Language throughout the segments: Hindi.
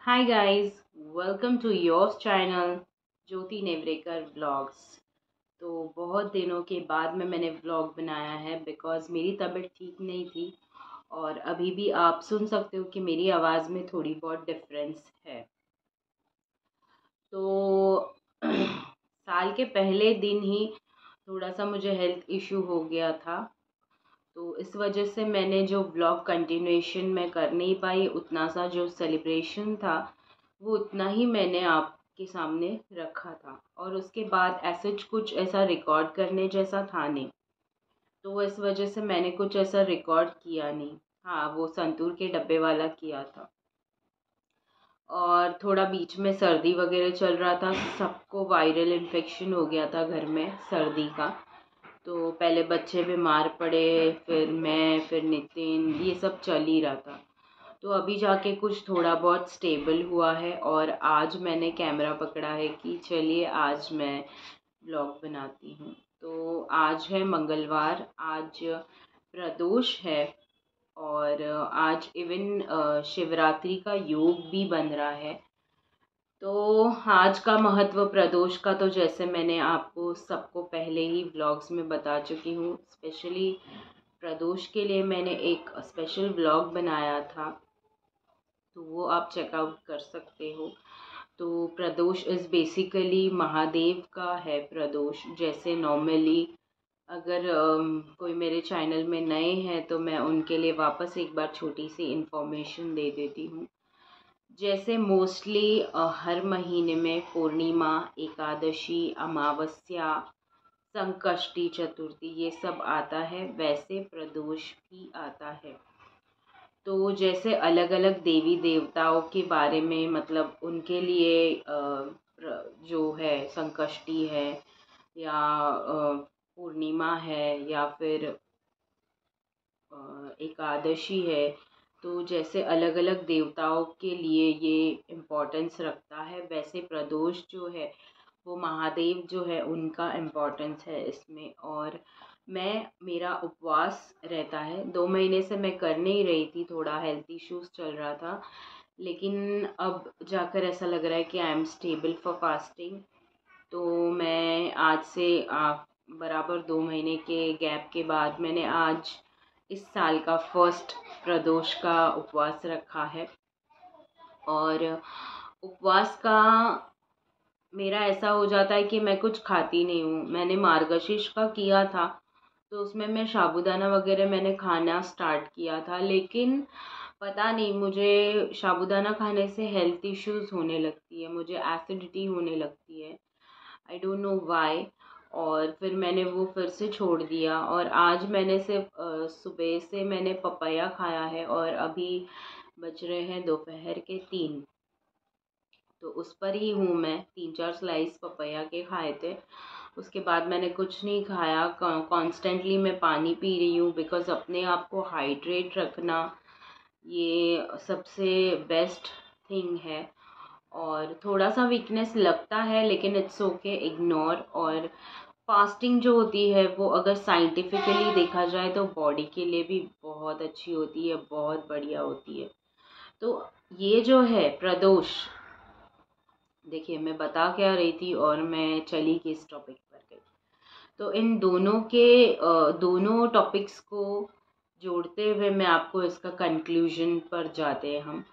Hi guys, welcome to yours channel Jyoti Nevrekar vlogs. तो बहुत दिनों के बाद में मैंने व्लॉग बनाया है बिकॉज़ मेरी तबीयत ठीक नहीं थी और अभी भी आप सुन सकते हो कि मेरी आवाज़ में थोड़ी बहुत डिफरेंस है। तो साल के पहले दिन ही थोड़ा सा मुझे हेल्थ इशू हो गया था। तो इस वजह से मैंने जो व्लॉग कंटिन्यूएशन में कर नहीं पाई, उतना सा जो सेलिब्रेशन था वो उतना ही मैंने आपके सामने रखा था और उसके बाद ऐसे कुछ ऐसा रिकॉर्ड करने जैसा था नहीं। तो इस वजह से मैंने कुछ ऐसा रिकॉर्ड किया नहीं। हाँ, वो संतूर के डब्बे वाला किया था। और थोड़ा बीच में सर्दी वगैरह चल रहा था, सबको वायरल इन्फेक्शन हो गया था घर में सर्दी का। तो पहले बच्चे बीमार पड़े, फिर मैं, फिर नितिन, ये सब चल ही रहा था। तो अभी जाके कुछ थोड़ा बहुत स्टेबल हुआ है और आज मैंने कैमरा पकड़ा है कि चलिए आज मैं ब्लॉग बनाती हूँ। तो आज है मंगलवार, आज प्रदोष है और आज इवन शिवरात्रि का योग भी बन रहा है। तो आज का महत्व प्रदोष का तो जैसे मैंने आपको सबको पहले ही व्लॉग्स में बता चुकी हूँ। स्पेशली प्रदोष के लिए मैंने एक स्पेशल व्लॉग बनाया था, तो वो आप चेकआउट कर सकते हो। तो प्रदोष इज़ बेसिकली महादेव का है प्रदोष। जैसे नॉर्मली अगर कोई मेरे चैनल में नए हैं तो मैं उनके लिए वापस एक बार छोटी सी इन्फॉर्मेशन दे देती हूँ। जैसे मोस्टली हर महीने में पूर्णिमा, एकादशी, अमावस्या, संकष्टी चतुर्थी ये सब आता है, वैसे प्रदोष भी आता है। तो जैसे अलग अलग देवी देवताओं के बारे में, मतलब उनके लिए जो है संकष्टी है या पूर्णिमा है या फिर एकादशी है, तो जैसे अलग अलग देवताओं के लिए ये इम्पोर्टेंस रखता है, वैसे प्रदोष जो है वो महादेव जो है उनका इम्पोर्टेंस है इसमें। और मेरा उपवास रहता है, 2 महीने से मैं कर नहीं रही थी, थोड़ा हेल्थ इश्यूज चल रहा था, लेकिन अब जाकर ऐसा लग रहा है कि I am stable for fasting. तो मैं आज से बराबर 2 महीने के गैप के बाद मैंने आज इस साल का फर्स्ट प्रदोष का उपवास रखा है। और उपवास का मेरा ऐसा हो जाता है कि मैं कुछ खाती नहीं हूँ। मैंने मार्गशीर्ष का किया था तो उसमें मैं साबूदाना वगैरह मैंने खाना स्टार्ट किया था, लेकिन पता नहीं मुझे साबूदाना खाने से हेल्थ इश्यूज होने लगती है, मुझे एसिडिटी होने लगती है, आई डोंट नो व्हाई। और फिर मैंने वो फिर से छोड़ दिया और आज मैंने सिर्फ सुबह से मैंने पपाया खाया है और अभी बज रहे हैं दोपहर के 3। तो उस पर ही हूँ मैं, 3-4 स्लाइस पपाया के खाए थे। उसके बाद मैंने कुछ नहीं खाया। कॉन्स्टेंटली मैं पानी पी रही हूँ बिकॉज़ अपने आप को हाइड्रेट रखना ये सबसे बेस्ट थिंग है। और थोड़ा सा वीकनेस लगता है लेकिन इट्स ओके, इग्नोर। और फास्टिंग जो होती है वो अगर साइंटिफिकली देखा जाए तो बॉडी के लिए भी बहुत अच्छी होती है, बहुत बढ़िया होती है। तो ये जो है प्रदोष, देखिए मैं बता क्या रही थी और मैं चली किस टॉपिक पर गई। तो इन दोनों के दोनों टॉपिक्स को जोड़ते हुए मैं आपको इसका कंक्लूजन पर जाते हैं हम।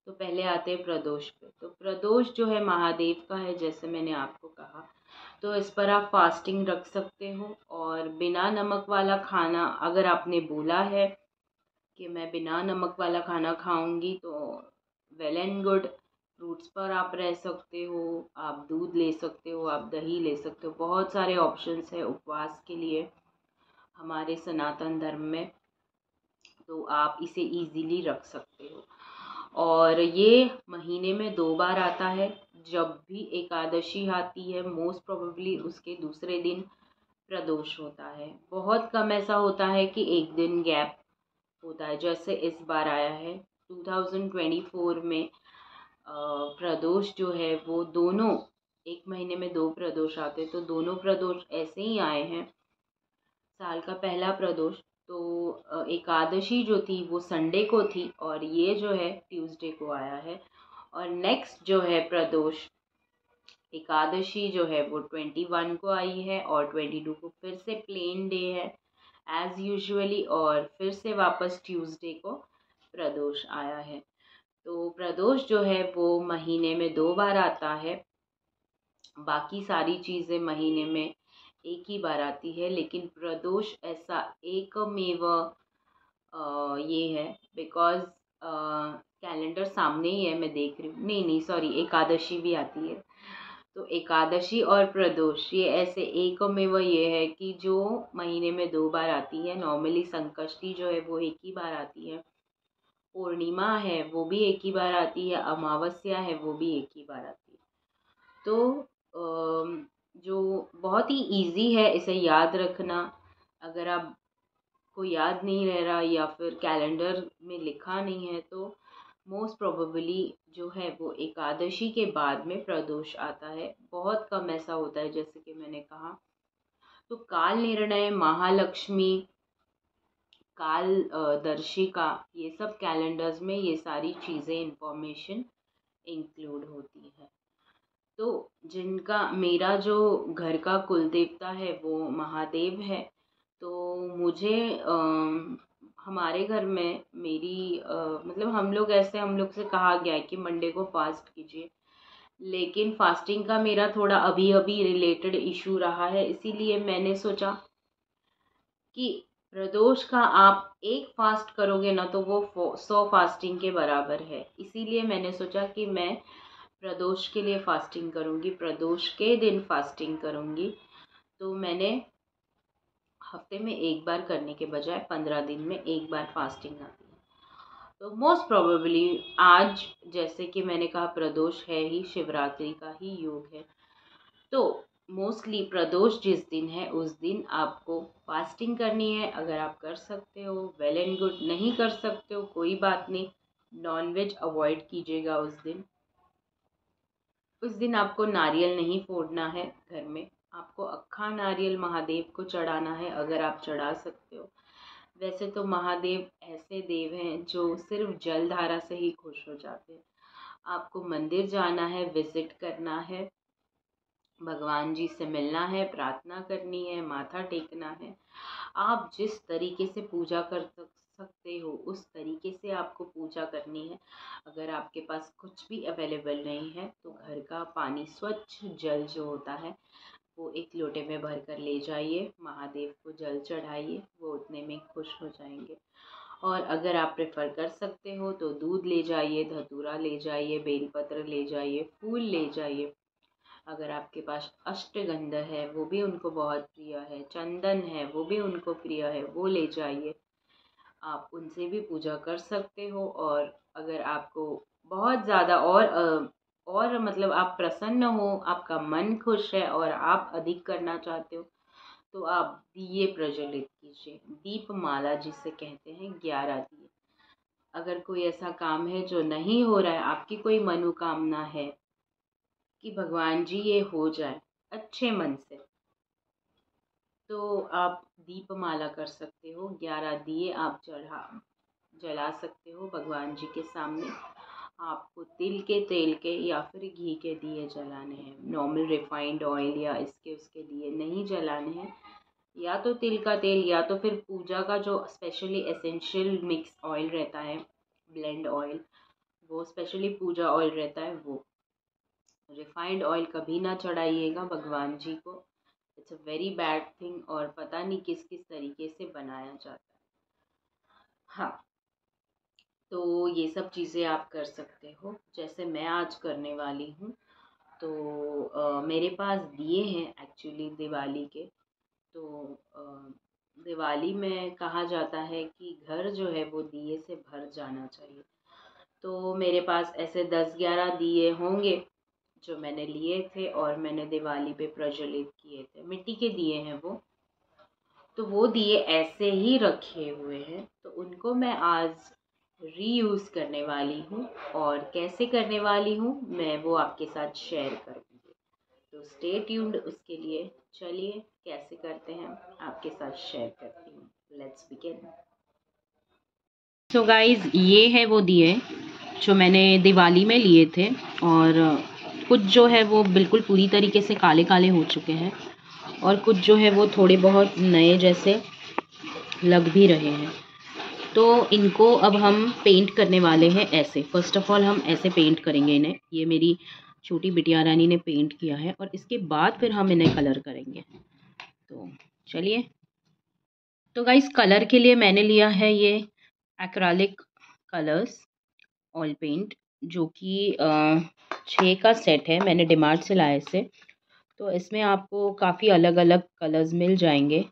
तो पहले आते हैं प्रदोष पे। तो प्रदोष जो है महादेव का है, जैसे मैंने आपको कहा। तो इस पर आप फास्टिंग रख सकते हो और बिना नमक वाला खाना, अगर आपने बोला है कि मैं बिना नमक वाला खाना खाऊंगी तो वेल एंड गुड। फ्रूट्स पर आप रह सकते हो, आप दूध ले सकते हो, आप दही ले सकते हो, बहुत सारे ऑप्शंस है उपवास के लिए हमारे सनातन धर्म में। तो आप इसे इजीली रख सकते हो। और ये महीने में 2 बार आता है। जब भी एकादशी आती है मोस्ट प्रोबेबली उसके दूसरे दिन प्रदोष होता है। बहुत कम ऐसा होता है कि एक दिन गैप होता है, जैसे इस बार आया है 2024 में। प्रदोष जो है वो दोनों, एक महीने में 2 प्रदोष आते, तो दोनों प्रदोष ऐसे ही आए हैं। साल का पहला प्रदोष तो एकादशी जो थी वो संडे को थी और ये जो है ट्यूसडे को आया है। और नेक्स्ट जो है प्रदोष एकादशी जो है वो 21 को आई है और 22 को फिर से प्लेन डे है एज यूजुअली, और फिर से वापस ट्यूसडे को प्रदोष आया है। तो प्रदोष जो है वो महीने में 2 बार आता है, बाकी सारी चीज़ें महीने में एक ही बार आती है, लेकिन प्रदोष ऐसा एकमेव ये है बिकॉज कैलेंडर सामने ही है, मैं देख रही हूँ, नहीं सॉरी, एकादशी भी आती है। तो एकादशी और प्रदोष ये ऐसे एकमेव ये है कि जो महीने में 2 बार आती है। नॉर्मली संकष्टी जो है वो एक ही बार आती है, पूर्णिमा है वो भी एक ही बार आती है, अमावस्या है वो भी एक ही बार आती है। तो जो बहुत ही इजी है इसे याद रखना। अगर आप को याद नहीं रह रहा या फिर कैलेंडर में लिखा नहीं है तो मोस्ट प्रोबेबली जो है वो एकादशी के बाद में प्रदोष आता है। बहुत कम ऐसा होता है, जैसे कि मैंने कहा। तो काल निर्णय, महालक्ष्मी, काल दर्शिका, ये सब कैलेंडर्स में ये सारी चीज़ें इंफॉर्मेशन इंक्लूड होती है। तो जिनका मेरा जो घर का कुल देवता है वो महादेव है। तो मुझे हमारे घर में मेरी मतलब हम लोग से कहा गया है कि मंडे को फास्ट कीजिए, लेकिन फास्टिंग का मेरा थोड़ा अभी अभी रिलेटेड इशू रहा है, इसीलिए मैंने सोचा कि प्रदोष का आप एक फास्ट करोगे ना तो वो 100 फास्टिंग के बराबर है। इसीलिए मैंने सोचा कि मैं प्रदोष के लिए फास्टिंग करूँगी, प्रदोष के दिन फास्टिंग करूँगी। तो मैंने हफ्ते में एक बार करने के बजाय 15 दिन में एक बार फास्टिंग आती है। तो मोस्ट प्रोबेबली आज, जैसे कि मैंने कहा, प्रदोष है ही, शिवरात्रि का ही योग है। तो मोस्टली प्रदोष जिस दिन है उस दिन आपको फास्टिंग करनी है। अगर आप कर सकते हो वेल एंड गुड, नहीं कर सकते हो कोई बात नहीं, नॉनवेज अवॉइड कीजिएगा उस दिन। उस दिन आपको नारियल नहीं फोड़ना है घर में, आपको अक्खा नारियल महादेव को चढ़ाना है अगर आप चढ़ा सकते हो। वैसे तो महादेव ऐसे देव हैं जो सिर्फ जल धारा से ही खुश हो जाते हैं। आपको मंदिर जाना है, विजिट करना है, भगवान जी से मिलना है, प्रार्थना करनी है, माथा टेकना है। आप जिस तरीके से पूजा कर सकते हो उस तरीके से आपको पूजा करनी है। अगर आपके पास कुछ भी अवेलेबल नहीं है तो घर का पानी, स्वच्छ जल जो होता है वो एक लोटे में भर कर ले जाइए, महादेव को जल चढ़ाइए, वो उतने में खुश हो जाएंगे। और अगर आप प्रेफर कर सकते हो तो दूध ले जाइए, धतूरा ले जाइए, बेलपत्र ले जाइए, फूल ले जाइए। अगर आपके पास अष्टगंध है वो भी उनको बहुत प्रिय है, चंदन है वो भी उनको प्रिय है, वो ले जाइए, आप उनसे भी पूजा कर सकते हो। और अगर आपको बहुत ज़्यादा और मतलब आप प्रसन्न हो, आपका मन खुश है और आप अधिक करना चाहते हो तो आप दिए प्रज्वलित कीजिए, दीपमाला जिसे कहते हैं, 11 दिए। अगर कोई ऐसा काम है जो नहीं हो रहा है, आपकी कोई मनोकामना है कि भगवान जी ये हो जाए अच्छे मन से, तो आप दीपमाला कर सकते हो, 11 दिए आप जला सकते हो भगवान जी के सामने। आपको तिल के, तेल के या फिर घी के दिए जलाने हैं, नॉर्मल रिफाइंड ऑयल या इसके उसके दिए नहीं जलाने हैं। या तो तिल का तेल या तो फिर पूजा का जो स्पेशली एसेंशियल मिक्स ऑयल रहता है, ब्लेंड ऑयल, वो स्पेशली पूजा ऑयल रहता है वो। रिफाइंड ऑयल कभी ना चढ़ाइएगा भगवान जी को, it's a very bad thing, और पता नहीं किस किस तरीके से बनाया जाता है। हाँ, तो ये सब चीज़ें आप कर सकते हो, जैसे मैं आज करने वाली हूँ। तो मेरे पास दिए हैं एक्चुअली दिवाली के। तो दिवाली में कहा जाता है कि घर जो है वो दिए से भर जाना चाहिए। तो मेरे पास ऐसे 10-11 दिए होंगे जो मैंने लिए थे और मैंने दिवाली पे प्रज्वलित किए थे, मिट्टी के दिए हैं वो। तो वो दिए ऐसे ही रखे हुए हैं, तो उनको मैं आज रीयूज़ करने वाली हूँ, और कैसे करने वाली हूँ मैं वो आपके साथ शेयर करूँगी। तो स्टे ट्यून्ड उसके लिए। चलिए कैसे करते हैं आपके साथ शेयर करती हूँ। Let's begin. सो गाइज, ये है वो दिए जो मैंने दिवाली में लिए थे, और कुछ जो है वो बिल्कुल पूरी तरीके से काले काले हो चुके हैं और कुछ जो है वो थोड़े बहुत नए जैसे लग भी रहे हैं। तो इनको अब हम पेंट करने वाले हैं ऐसे। फ़र्स्ट ऑफ़ ऑल हम ऐसे पेंट करेंगे इन्हें। ये मेरी छोटी बिटिया रानी ने पेंट किया है और इसके बाद फिर हम इन्हें कलर करेंगे। तो चलिए। तो गाइस, कलर के लिए मैंने लिया है ये एक्रेलिक कलर्स ऑयल पेंट, जो कि 6 का सेट है। मैंने डीमार्ट से लाया इसे। तो इसमें आपको काफ़ी अलग अलग कलर्स मिल जाएंगे।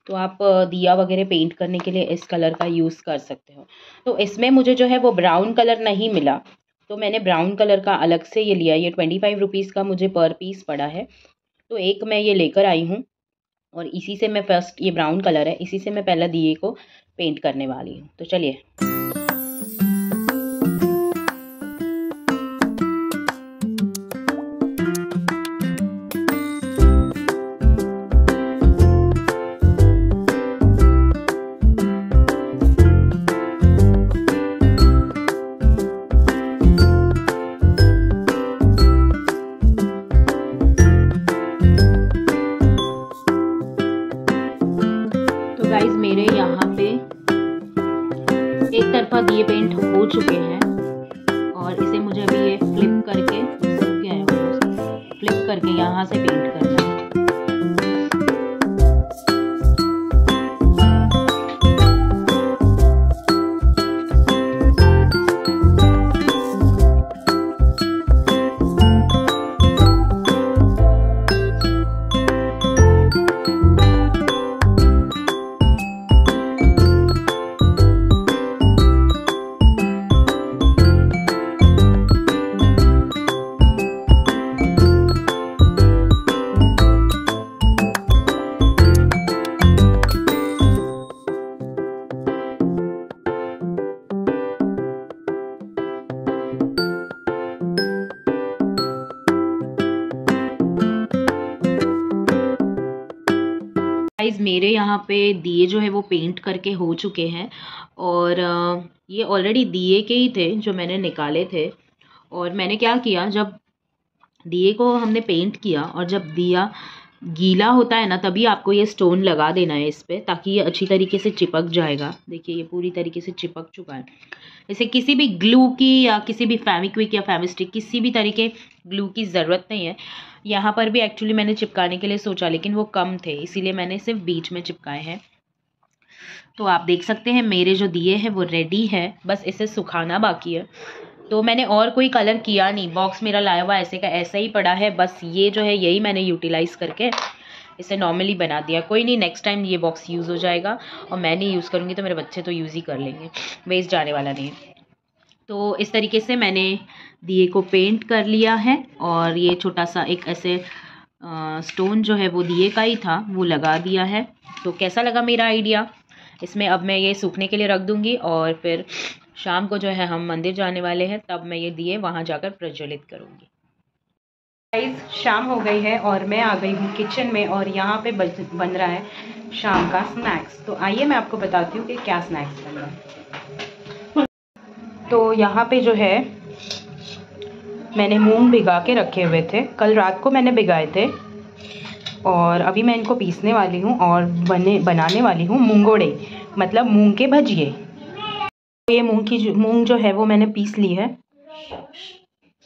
तो आप दिया वगैरह पेंट करने के लिए इस कलर का यूज़ कर सकते हो। तो इसमें मुझे जो है वो ब्राउन कलर नहीं मिला, तो मैंने ब्राउन कलर का अलग से ये लिया। ये 25 रुपीज़ का मुझे पर पीस पड़ा है। तो एक मैं ये लेकर आई हूँ और इसी से मैं फर्स्ट, ये ब्राउन कलर है, इसी से मैं पहले दिए को पेंट करने वाली हूँ। तो चलिए। गाइस, मेरे यहाँ पे एक तरफा दिए पेंट हो चुके हैं और इसे मुझे अभी ये फ्लिप करके, सूख गया है, फ्लिप करके यहाँ से पेंट करना है। गाइस, मेरे यहाँ पे दिए जो है वो पेंट करके हो चुके हैं और ये ऑलरेडी दिए के ही थे जो मैंने निकाले थे। और मैंने क्या किया, जब दिए को हमने पेंट किया और जब दिया गीला होता है ना, तभी आपको ये स्टोन लगा देना है इस पे, ताकि ये अच्छी तरीके से चिपक जाएगा। देखिए, ये पूरी तरीके से चिपक चुका है। इसे किसी भी ग्लू की या किसी भी फेविक्विक या फेविस्टिक, किसी भी तरीके ग्लू की ज़रूरत नहीं है। यहाँ पर भी एक्चुअली मैंने चिपकाने के लिए सोचा, लेकिन वो कम थे, इसीलिए मैंने सिर्फ बीच में चिपकाए हैं। तो आप देख सकते हैं मेरे जो दिए हैं वो रेडी है, बस इसे सुखाना बाकी है। तो मैंने और कोई कलर किया नहीं, बॉक्स मेरा लाया हुआ ऐसे का ऐसा ही पड़ा है। बस ये जो है यही मैंने यूटिलाइज़ करके इसे नॉर्मली बना दिया। कोई नहीं, नेक्स्ट टाइम ये बॉक्स यूज़ हो जाएगा और मैं नहीं यूज़ करूँगी तो मेरे बच्चे तो यूज़ ही कर लेंगे, वेस्ट जाने वाला नहीं है। तो इस तरीके से मैंने दिए को पेंट कर लिया है और ये छोटा सा एक ऐसे स्टोन जो है वो दिए का ही था, वो लगा दिया है। तो कैसा लगा मेरा आइडिया? इसमें अब मैं ये सूखने के लिए रख दूँगी और फिर शाम को जो है हम मंदिर जाने वाले हैं, तब मैं ये दिए वहाँ जाकर प्रज्वलित करूँगी। गाइस, शाम हो गई है और मैं आ गई हूँ किचन में और यहाँ पे बन रहा है शाम का स्नैक्स। तो आइए मैं आपको बताती हूँ कि क्या स्नैक्स बन रहा है। तो यहाँ पे जो है मैंने मूंग भिगा के रखे हुए थे, कल रात को मैंने भिगाए थे और अभी मैं इनको पीसने वाली हूँ और बनाने वाली हूँ मूंगोड़े, मतलब मूंग के भजिए। ये मूंग जो है वो मैंने पीस ली है।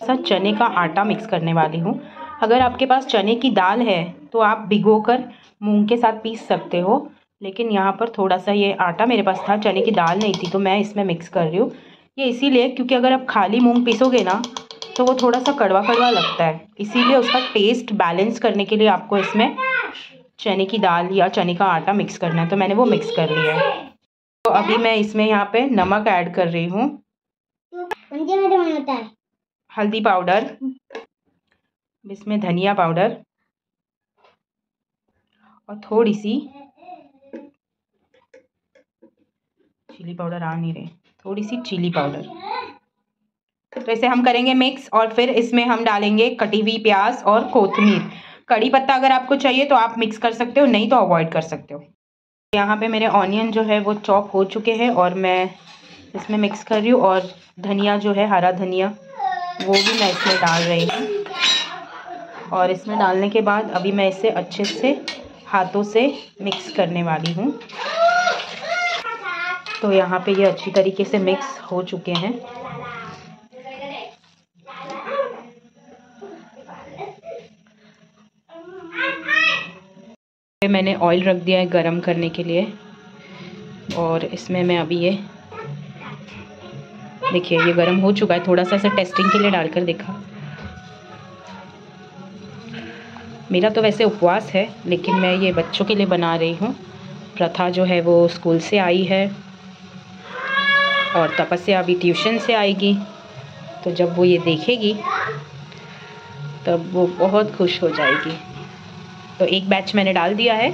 साथ चने का आटा मिक्स करने वाली हूँ। अगर आपके पास चने की दाल है तो आप भिगोकर मूंग के साथ पीस सकते हो, लेकिन यहाँ पर थोड़ा सा ये आटा मेरे पास था, चने की दाल नहीं थी, तो मैं इसमें मिक्स कर रही हूँ। ये इसीलिए क्योंकि अगर आप खाली मूंग पीसोगे ना तो वो थोड़ा सा कड़वा कड़वा लगता है, इसीलिए उसका टेस्ट बैलेंस करने के लिए आपको इसमें चने की दाल या चने का आटा मिक्स करना है। तो मैंने वो मिक्स कर लिया है। तो अभी मैं इसमें यहाँ पे नमक ऐड कर रही हूँ, हल्दी पाउडर, इसमें धनिया पाउडर और थोड़ी सी चिली पाउडर, आ नहीं रही, थोड़ी सी चिली पाउडर। तो इसे हम करेंगे मिक्स और फिर इसमें हम डालेंगे कटी हुई प्याज और कोथिमीर। कड़ी पत्ता अगर आपको चाहिए तो आप मिक्स कर सकते हो, नहीं तो अवॉइड कर सकते हो। यहाँ पे मेरे ऑनियन जो है वो चॉप हो चुके हैं और मैं इसमें मिक्स कर रही हूँ और धनिया जो है, हरा धनिया, वो भी मैं इसमें डाल रही हूँ। और इसमें डालने के बाद अभी मैं इसे अच्छे से हाथों से मिक्स करने वाली हूँ। तो यहाँ पे ये अच्छी तरीके से मिक्स हो चुके हैं। मैंने ऑयल रख दिया है गरम करने के लिए और इसमें मैं अभी ये देखिए ये गरम हो चुका है। थोड़ा सा इसे टेस्टिंग के लिए डालकर देखा। मेरा तो वैसे उपवास है, लेकिन मैं ये बच्चों के लिए बना रही हूँ। प्रथा जो है वो स्कूल से आई है और तपस्या अभी ट्यूशन से आएगी, तो जब वो ये देखेगी तब वो बहुत खुश हो जाएगी। तो एक बैच मैंने डाल दिया है।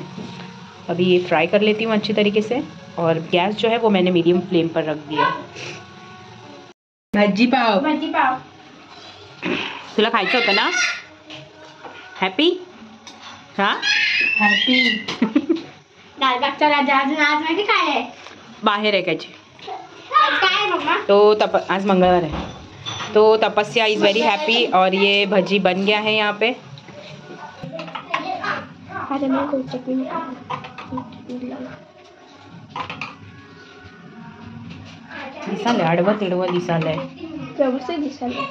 अभी ये फ्राई कर लेती हूँ अच्छी तरीके से और गैस जो है वो मैंने मीडियम फ्लेम पर रख दिया है। भाजी पाव तुला खायचं होतं ना? हॅपी? हाँ हॅपी लालबागचा राजा अजून आज माहिती काय आहे? बाहेर आहे त्याची। काय मम्मा? तो आज मंगलवार है, तो तपस्या इज़ वेरी हैप्पी और ये भजी बन गया है यहाँ पे। अरे मैं कोई चटनी दिसाले आडवं तिडवं दिसालंय, व्यवस्थित दिसायला।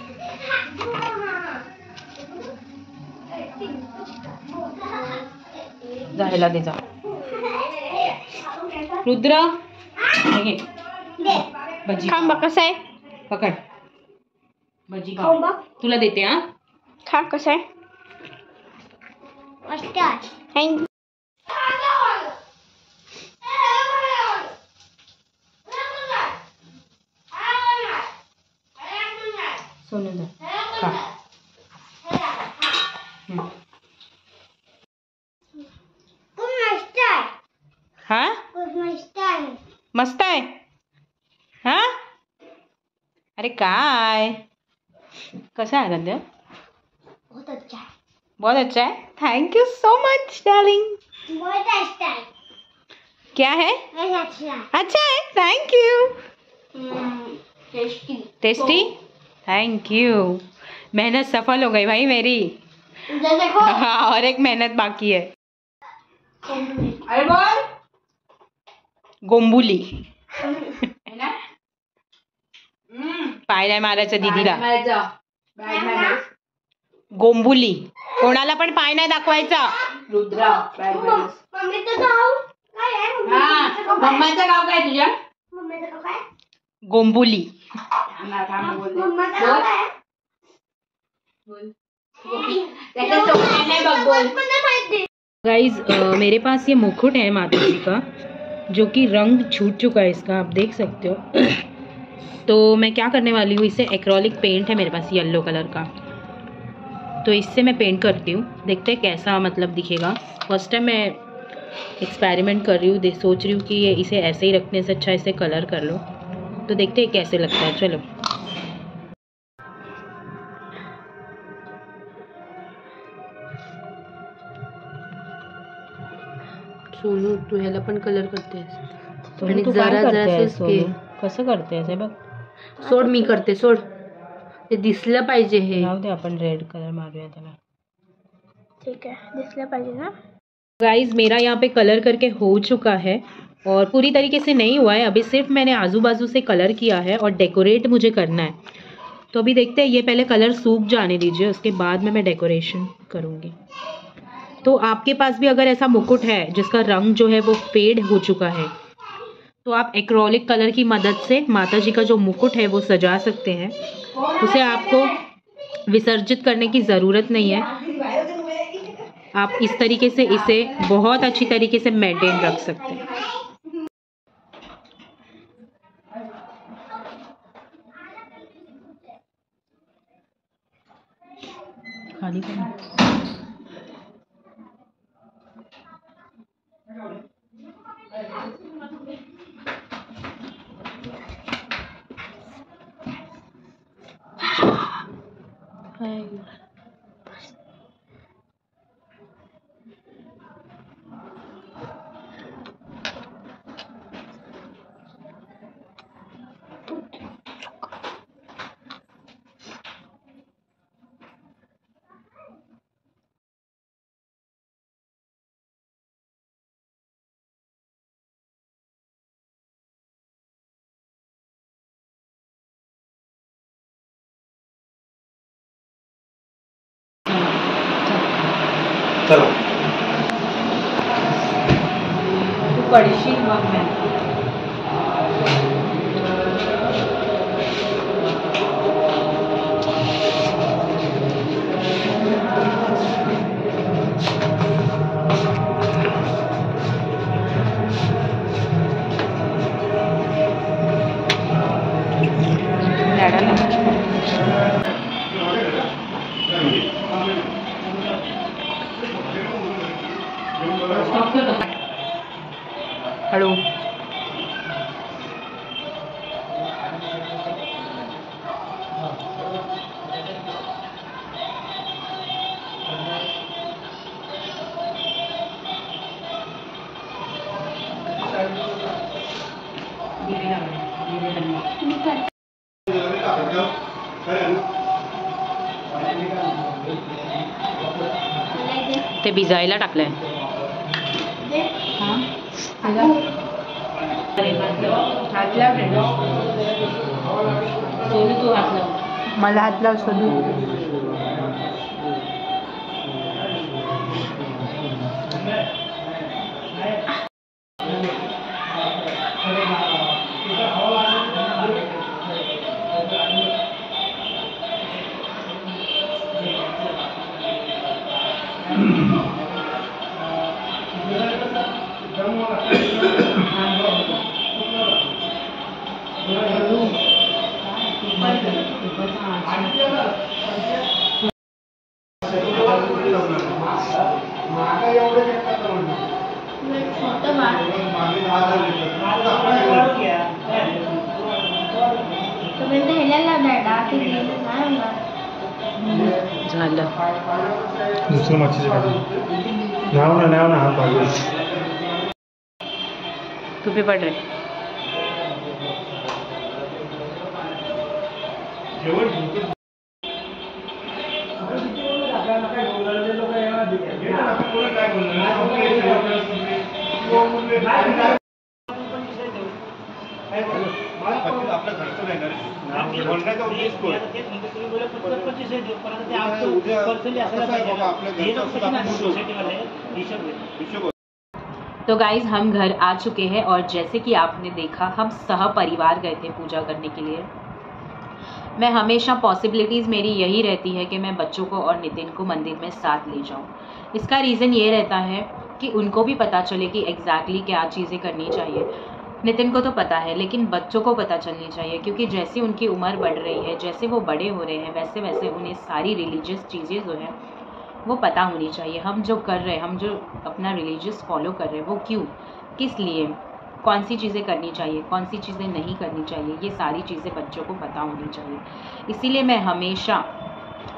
जायला दे जा। रुद्र हे भजी खा बघ कसं आहे, पकड भजी खाऊ बघ, तुला देते। हाँ खा कसं आहे, मस्त आहे। थँक सोनू जा खा। हाँ मस्त आहे। हाँ अरे काय कसा आहे आराध्य? बहुत अच्छा है, बहुत अच्छा है। Thank you so much darling. बहुत अच्छा है, क्या है? अच्छा है, अच्छा है, thank you. Tasty tasty, thank you. मेहनत सफल हो गई भाई मेरी। देखो। हाँ और एक मेहनत बाकी है। अरे बोल गोंबुली पाय नाही मारायचं दीदीला। गोंबुली कोणाला पण पाय नाही दाखवायचा। रुद्रा मम्मीचं गाव काय आहे? मम्माचं गाव काय तुझ्या? मम्मीचं गाव काय? गोंबुली। मम्माचं गाव काय? गाइज मेरे पास ये मुकुट है माता जी का, जो कि रंग छूट चुका है इसका, आप देख सकते हो। तो मैं क्या करने वाली हूँ, इसे एक्रेलिक पेंट है मेरे पास येलो कलर का, तो इससे मैं पेंट करती हूँ। देखते हैं कैसा मतलब दिखेगा। फर्स्ट टाइम मैं एक्सपेरिमेंट कर रही हूँ, सोच रही हूँ कि ये इसे ऐसे ही रखने से अच्छा इसे कलर कर लो। तो देखते हैं कैसे लगता है। चलो सोनू तू ह्याला पण कलर करतेस आणि जरा जरा कसं करतेस हे बघ। सोड मी करते, सोड ते दिसलं पाहिजे। हे जाऊ दे, आपण रेड कलर मारूया त्याला। ठीक है, दिसलं पाहिजे ना। गाइज मेरा यहाँ पे कलर करके हो चुका है और पूरी तरीके से नहीं हुआ है, अभी सिर्फ मैंने आजू बाजू से कलर किया है और डेकोरेट मुझे करना है। तो अभी देखते हैं, ये पहले कलर सूख जाने दीजिए, उसके बाद में मैं डेकोरेशन करूँगी। तो आपके पास भी अगर ऐसा मुकुट है जिसका रंग जो है वो फेड हो चुका है, तो आप एक्रेलिक कलर की मदद से माता जी का जो मुकुट है वो सजा सकते हैं। उसे आपको विसर्जित करने की ज़रूरत नहीं है, आप इस तरीके से इसे बहुत अच्छी तरीके से मेंटेन रख सकते हैं। खाली चलो तू पडशील मग मैं हळू ते भिजायला टाकलंय. मला हात लाव सोनू. झालं. दुसरं मच्छीचं काढलं. नाव ना हात भागला. तू भी पढ़ रहे. तो गाइज हम घर आ चुके हैं और जैसे कि आपने देखा हम सह परिवार गए थे पूजा करने के लिए. मैं हमेशा पॉसिबिलिटीज़ मेरी यही रहती है कि मैं बच्चों को और नितिन को मंदिर में साथ ले जाऊं. इसका रीज़न ये रहता है कि उनको भी पता चले कि एग्जैक्टली क्या चीज़ें करनी चाहिए. नितिन को तो पता है लेकिन बच्चों को पता चलनी चाहिए क्योंकि जैसे उनकी उम्र बढ़ रही है, जैसे वो बड़े हो रहे हैं, वैसे वैसे उन्हें सारी रिलीजियस चीज़ें जो हैं वो पता होनी चाहिए. हम जो कर रहे हैं, हम जो अपना रिलीजियस फॉलो कर रहे हैं वो क्यों, किस लिए, कौन सी चीज़ें करनी चाहिए, कौन सी चीज़ें नहीं करनी चाहिए, ये सारी चीज़ें बच्चों को पता होनी चाहिए. इसीलिए मैं हमेशा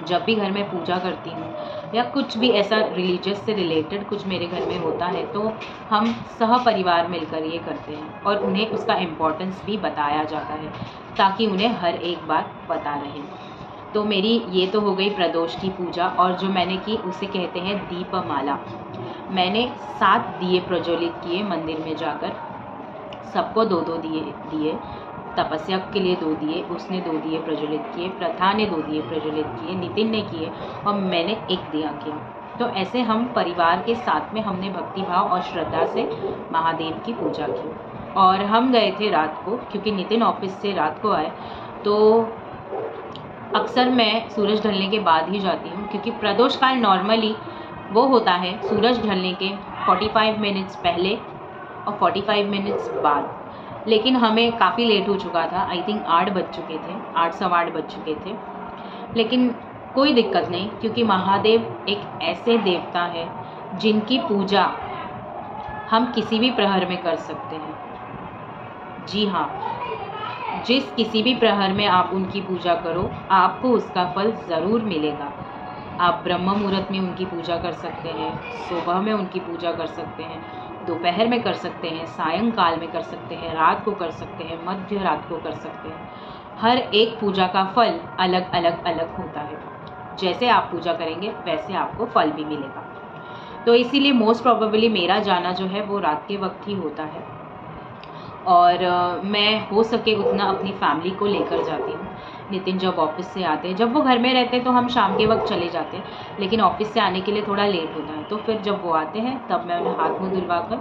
जब भी घर में पूजा करती हूँ या कुछ भी ऐसा रिलीजियस से रिलेटेड कुछ मेरे घर में होता है तो हम सह परिवार मिलकर ये करते हैं और उन्हें उसका इम्पोर्टेंस भी बताया जाता है ताकि उन्हें हर एक बात पता रहे. तो मेरी ये तो हो गई प्रदोष की पूजा और जो मैंने की उसे कहते हैं दीपमाला. मैंने 7 दिए प्रज्वलित किए मंदिर में जाकर. सबको 2-2 दिए. तपस्या के लिए 2 दिए, उसने 2 दिए प्रज्वलित किए, प्रथा ने 2 दिए प्रज्वलित किए, नितिन ने किए और मैंने 1 दिया किया. तो ऐसे हम परिवार के साथ में हमने भक्तिभाव और श्रद्धा से महादेव की पूजा की. और हम गए थे रात को क्योंकि नितिन ऑफिस से रात को आए तो अक्सर मैं सूरज ढलने के बाद ही जाती हूँ क्योंकि प्रदोष काल नॉर्मली वो होता है सूरज ढलने के 45 मिनट्स पहले और 45 मिनट्स बाद. लेकिन हमें काफ़ी लेट हो चुका था. आई थिंक 8 बज चुके थे, 8 सवा 8 बज चुके थे. लेकिन कोई दिक्कत नहीं क्योंकि महादेव एक ऐसे देवता है जिनकी पूजा हम किसी भी प्रहर में कर सकते हैं. जी हाँ, जिस किसी भी प्रहर में आप उनकी पूजा करो आपको उसका फल ज़रूर मिलेगा. आप ब्रह्म मुहूर्त में उनकी पूजा कर सकते हैं, सुबह में उनकी पूजा कर सकते हैं, दोपहर में कर सकते हैं, सायंकाल में कर सकते हैं, रात को कर सकते हैं, मध्य रात को कर सकते हैं. हर एक पूजा का फल अलग अलग होता है. जैसे आप पूजा करेंगे वैसे आपको फल भी मिलेगा. तो इसीलिए मोस्ट प्रोबेबली मेरा जाना जो है वो रात के वक्त ही होता है. और मैं हो सके उतना अपनी फैमिली को लेकर जाती हूँ। नितिन जब ऑफिस से आते हैं, जब वो घर में रहते हैं तो हम शाम के वक्त चले जाते हैं, लेकिन ऑफिस से आने के लिए थोड़ा लेट होता है, तो फिर जब वो आते हैं तब मैं उन्हें हाथ मुँह धुलवा कर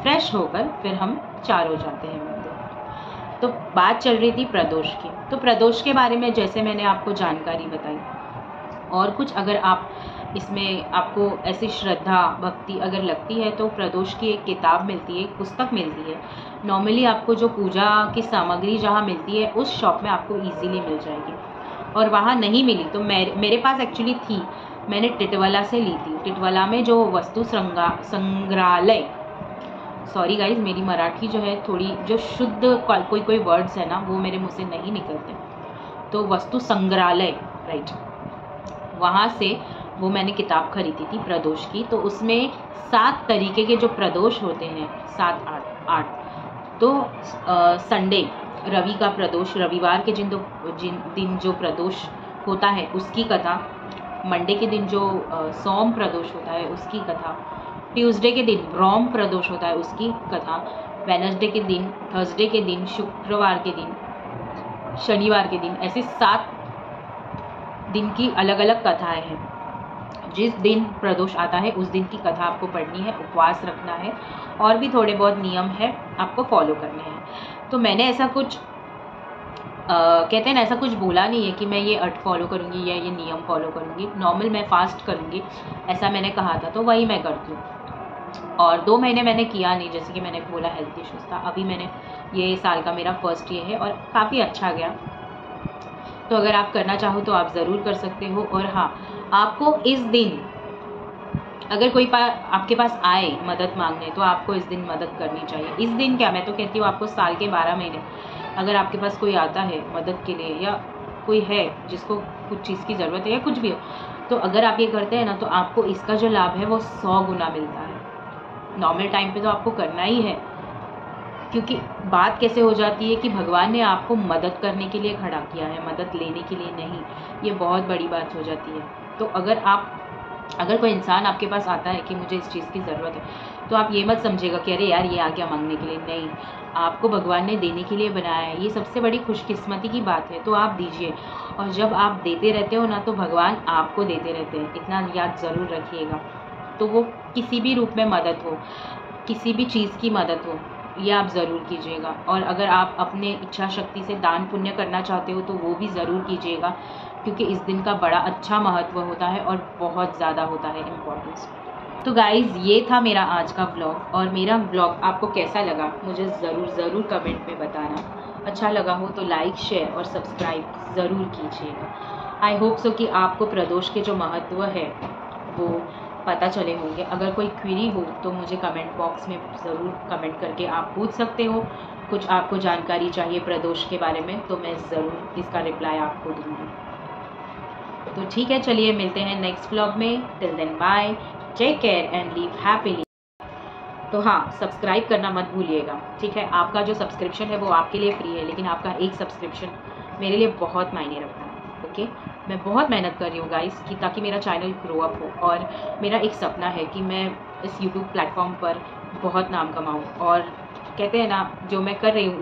फ्रेश होकर फिर हम 4 हो जाते हैं मंदिर। तो बात चल रही थी प्रदोष की। तो प्रदोष के बारे में जैसे मैंने आपको जानकारी बताई, और कुछ अगर आप इसमें आपको ऐसी श्रद्धा भक्ति अगर लगती है तो प्रदोष की एक किताब मिलती है, एक पुस्तक मिलती है। नॉर्मली आपको जो पूजा की सामग्री जहाँ मिलती है उस शॉप में आपको इजीली मिल जाएगी, और वहाँ नहीं मिली तो मेरे पास एक्चुअली थी, मैंने टिटवाला से ली थी। टिटवाला में जो वस्तु संग्रहालय, सॉरी गाइज मेरी मराठी जो है थोड़ी जो शुद्ध कोई वर्ड्स है ना वो मेरे मुँह से नहीं निकलते, तो वस्तु संग्रहालय राइट, वहाँ से वो मैंने किताब खरीदी थी प्रदोष की। तो उसमें 7 तरीके के जो प्रदोष होते हैं, 7 8 तो संडे रवि का प्रदोष, रविवार के जिन दिन जो प्रदोष होता है उसकी कथा, मंडे के दिन जो सोम प्रदोष होता है उसकी कथा, ट्यूसडे के दिन ब्रह्म प्रदोष होता है उसकी कथा, वेडनेसडे के दिन, थर्सडे के दिन, शुक्रवार के दिन, शनिवार के दिन, ऐसे 7 दिन की अलग अलग कथाएं हैं। जिस दिन प्रदोष आता है उस दिन की कथा आपको पढ़नी है, उपवास रखना है, और भी थोड़े बहुत नियम है आपको फॉलो करने हैं। तो मैंने ऐसा कुछ कहते हैं ना, ऐसा कुछ बोला नहीं है कि मैं ये अर्थ फॉलो करूँगी या ये नियम फॉलो करूँगी। नॉर्मल मैं फास्ट करूँगी ऐसा मैंने कहा था, तो वही मैं करती हूँ। और 2 महीने मैंने किया नहीं, जैसे कि मैंने बोला हेल्थ इश्यूज़ था। अभी मैंने ये साल का मेरा फर्स्ट ये है और काफ़ी अच्छा गया। तो अगर आप करना चाहो तो आप ज़रूर कर सकते हो। और हाँ, आपको इस दिन अगर कोई आपके पास आए मदद मांगने तो आपको इस दिन मदद करनी चाहिए। इस दिन क्या, मैं तो कहती हूँ आपको साल के 12 महीने अगर आपके पास कोई आता है मदद के लिए, या कोई है जिसको कुछ चीज़ की ज़रूरत है या कुछ भी हो, तो अगर आप ये करते हैं ना तो आपको इसका जो लाभ है वो 100 गुना मिलता है। नॉर्मल टाइम पे तो आपको करना ही है, क्योंकि बात कैसे हो जाती है कि भगवान ने आपको मदद करने के लिए खड़ा किया है, मदद लेने के लिए नहीं। ये बहुत बड़ी बात हो जाती है। तो अगर कोई इंसान आपके पास आता है कि मुझे इस चीज़ की ज़रूरत है, तो आप ये मत समझिएगा कि अरे यार ये आ गया मांगने के लिए। नहीं, आपको भगवान ने देने के लिए बनाया है। ये सबसे बड़ी खुशकिस्मती की बात है, तो आप दीजिए। और जब आप देते रहते हो ना तो भगवान आपको देते रहते हैं, इतना याद ज़रूर रखिएगा। तो वो किसी भी रूप में मदद हो, किसी भी चीज़ की मदद हो, ये आप ज़रूर कीजिएगा। और अगर आप अपने इच्छा शक्ति से दान पुण्य करना चाहते हो तो वो भी ज़रूर कीजिएगा, क्योंकि इस दिन का बड़ा अच्छा महत्व होता है और बहुत ज़्यादा होता है इम्पोर्टेंस। तो गाइज़ ये था मेरा आज का व्लॉग, और मेरा व्लॉग आपको कैसा लगा मुझे ज़रूर कमेंट में बताना। अच्छा लगा हो तो लाइक शेयर और सब्सक्राइब ज़रूर कीजिएगा। आई होप सो कि आपको प्रदोष के जो महत्व है वो पता चले होंगे। अगर कोई क्वेरी हो तो मुझे कमेंट बॉक्स में ज़रूर कमेंट करके आप पूछ सकते हो। कुछ आपको जानकारी चाहिए प्रदोष के बारे में तो मैं ज़रूर इसका रिप्लाई आपको दूँगी। तो ठीक है, चलिए मिलते हैं नेक्स्ट व्लॉग में। Till then bye, take care and live happily. तो हाँ, सब्सक्राइब करना मत भूलिएगा, ठीक है। आपका जो सब्सक्रिप्शन है वो आपके लिए फ्री है, लेकिन आपका एक सब्सक्रिप्शन मेरे लिए बहुत मायने रखता है। ओके, मैं बहुत मेहनत कर रही हूँ गाइस कि ताकि मेरा चैनल ग्रो अप हो, और मेरा एक सपना है कि मैं इस यूट्यूब प्लेटफॉर्म पर बहुत नाम कमाऊँ, और कहते हैं ना जो मैं कर रही हूँ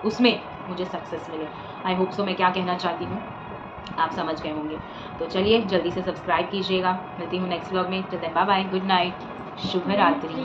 उसमें मुझे सक्सेस मिले। I hope so. मैं क्या कहना चाहती हूँ आप समझ गए होंगे। तो चलिए जल्दी से सब्सक्राइब कीजिएगा। मिलती हूँ नेक्स्ट व्लॉग में। Till then bye bye, good night, शुभ रात्रि।